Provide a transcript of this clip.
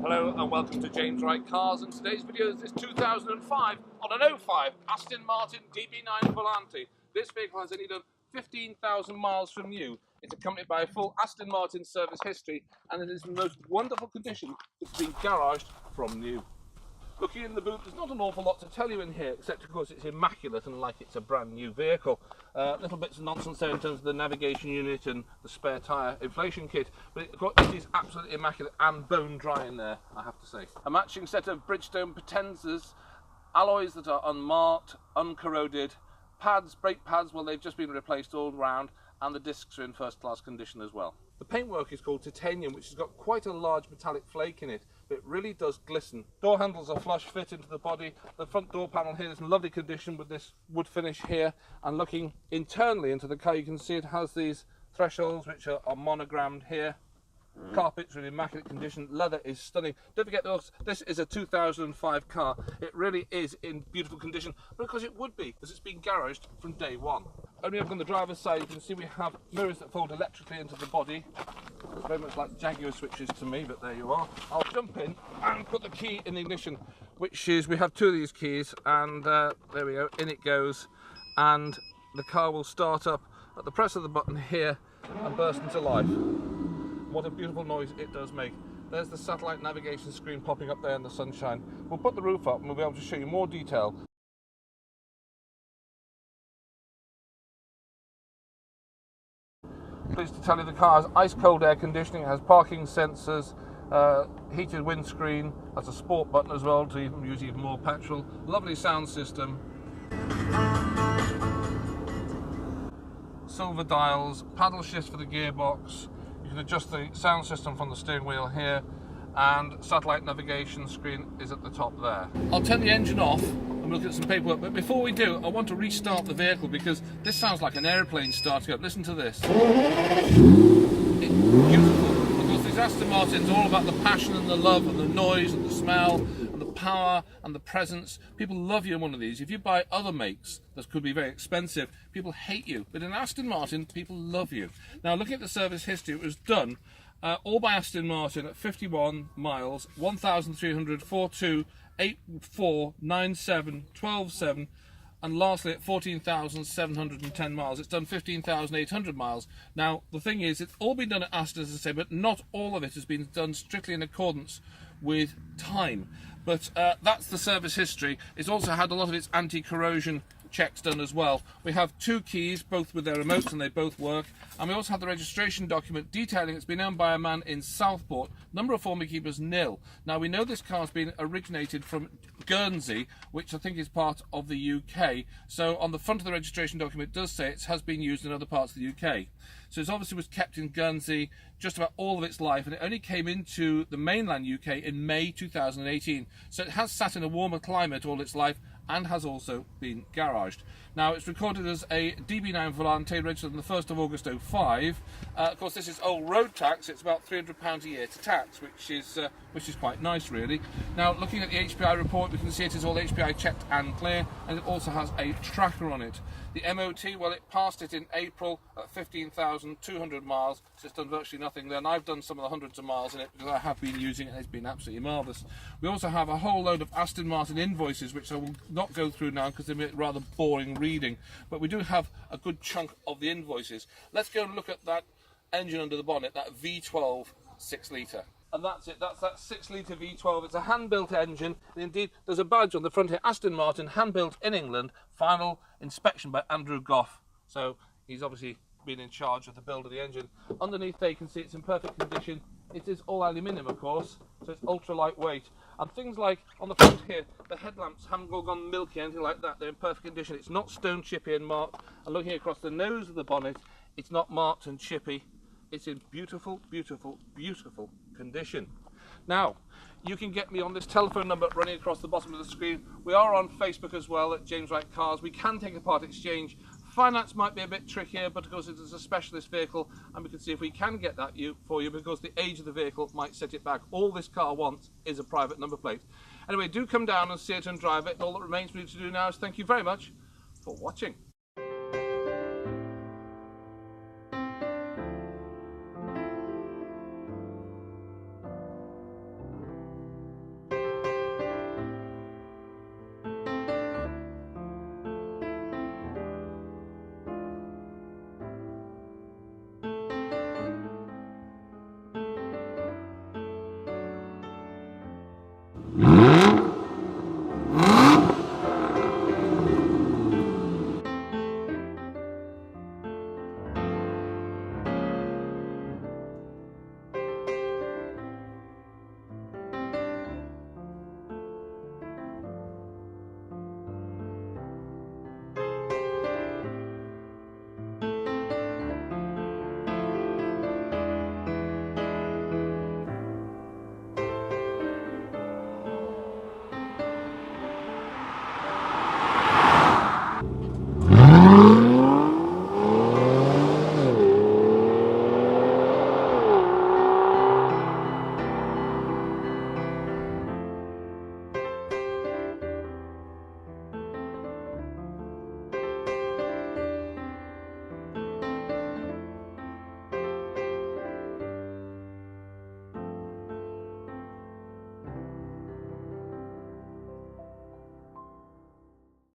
Hello and welcome to James Wright Cars, and today's video is this 2005 on an 05 Aston Martin DB9 Volante. This vehicle has only done 15,000 miles from new. It's accompanied by a full Aston Martin service history, and it is in the most wonderful condition. It's been garaged from new. Looking in the boot, there's not an awful lot to tell you in here, except of course it's immaculate and like it's a brand new vehicle. Little bits of nonsense there in terms of the navigation unit and the spare tyre inflation kit, but it is absolutely immaculate and bone dry in there, I have to say. A matching set of Bridgestone Potenzas, alloys that are unmarked, uncorroded, pads, brake pads, well, they've just been replaced all round, and the discs are in first class condition as well. The paintwork is called titanium, which has got quite a large metallic flake in it, but it really does glisten. Door handles are flush fit into the body. The front door panel here is in lovely condition with this wood finish here, and looking internally into the car you can see it has these thresholds which are monogrammed here. Carpets are in immaculate condition, leather is stunning. Don't forget this is a 2005 car. It really is in beautiful condition, because it would be, as it's been garaged from day one. Only up on the driver's side you can see we have mirrors that fold electrically into the body. It's very much like Jaguar switches to me, but there you are. I'll jump in and put the key in the ignition, which is, we have two of these keys, and there we go, in it goes, and the car will start up at the press of the button here and burst into life. What a beautiful noise it does make. There's the satellite navigation screen popping up there in the sunshine. We'll put the roof up and we'll be able to show you more detail. Pleased to tell you the car has ice cold air conditioning, it has parking sensors, heated windscreen, has a sport button as well to use even more petrol. Lovely sound system. Silver dials, paddle shifts for the gearbox. You can adjust the sound system from the steering wheel here, and satellite navigation screen is at the top there. I'll turn the engine off and look at some paperwork, but before we do, I want to restart the vehicle because this sounds like an aeroplane starting up. Listen to this. It's beautiful, because these Aston Martins are all about the passion and the love and the noise and the smell and the power and the presence. People love you in one of these. If you buy other makes that could be very expensive, people hate you, but in Aston Martin people love you. Now looking at the service history, it was done all by Aston Martin at 51 miles, 1,300, 42, 84, 97, 12.7, and lastly at 14,710 miles. It's done 15,800 miles. Now the thing is, it's all been done at Aston, as I say, but not all of it has been done strictly in accordance with time. But that's the service history. It's also had a lot of its anti-corrosion checks done as well. We have two keys, both with their remotes, and they both work. And we also have the registration document detailing it's been owned by a man in Southport. Number of formula keepers 0. Now we know this car's been originated from Guernsey, which I think is part of the UK. So on the front of the registration document it does say it has been used in other parts of the UK. So it obviously was kept in Guernsey just about all of its life, and it only came into the mainland UK in May 2018. So it has sat in a warmer climate all its life and has also been garaged. Now it's recorded as a DB9 Volante, registered on the 1st of August 05. Of course this is old road tax. It's about £300 a year to tax, which is quite nice really. Now looking at the HPI report, we can see it is all HPI checked and clear, and it also has a tracker on it. The MOT, well, it passed it in April at 15,200 miles, so it's done virtually nothing there, and I've done some of the hundreds of miles in it because I have been using it and it's been absolutely marvellous. We also have a whole load of Aston Martin invoices, which I will not go through now because they're rather boring reading, but we do have a good chunk of the invoices. Let's go and look at that engine under the bonnet, that V12 6 litre. And that's it, that's that 6 litre V12. It's a hand-built engine, and indeed there's a badge on the front here, Aston Martin, hand-built in England, final inspection by Andrew Goff. So he's obviously been in charge of the build of the engine. Underneath there you can see it's in perfect condition. It is all aluminium of course, so it's ultra lightweight. And things like on the front here, the headlamps haven't all gone milky, anything like that. They're in perfect condition. It's not stone chippy and marked. And looking across the nose of the bonnet, it's not marked and chippy. It's in beautiful, beautiful, beautiful condition. Now, you can get me on this telephone number running across the bottom of the screen. We are on Facebook as well at James Wright Cars. We can take a part exchange. Finance might be a bit trickier, but of course it is a specialist vehicle, and we can see if we can get that for you, because the age of the vehicle might set it back. All this car wants is a private number plate. Anyway, do come down and see it and drive it. All that remains for you to do now is thank you very much for watching.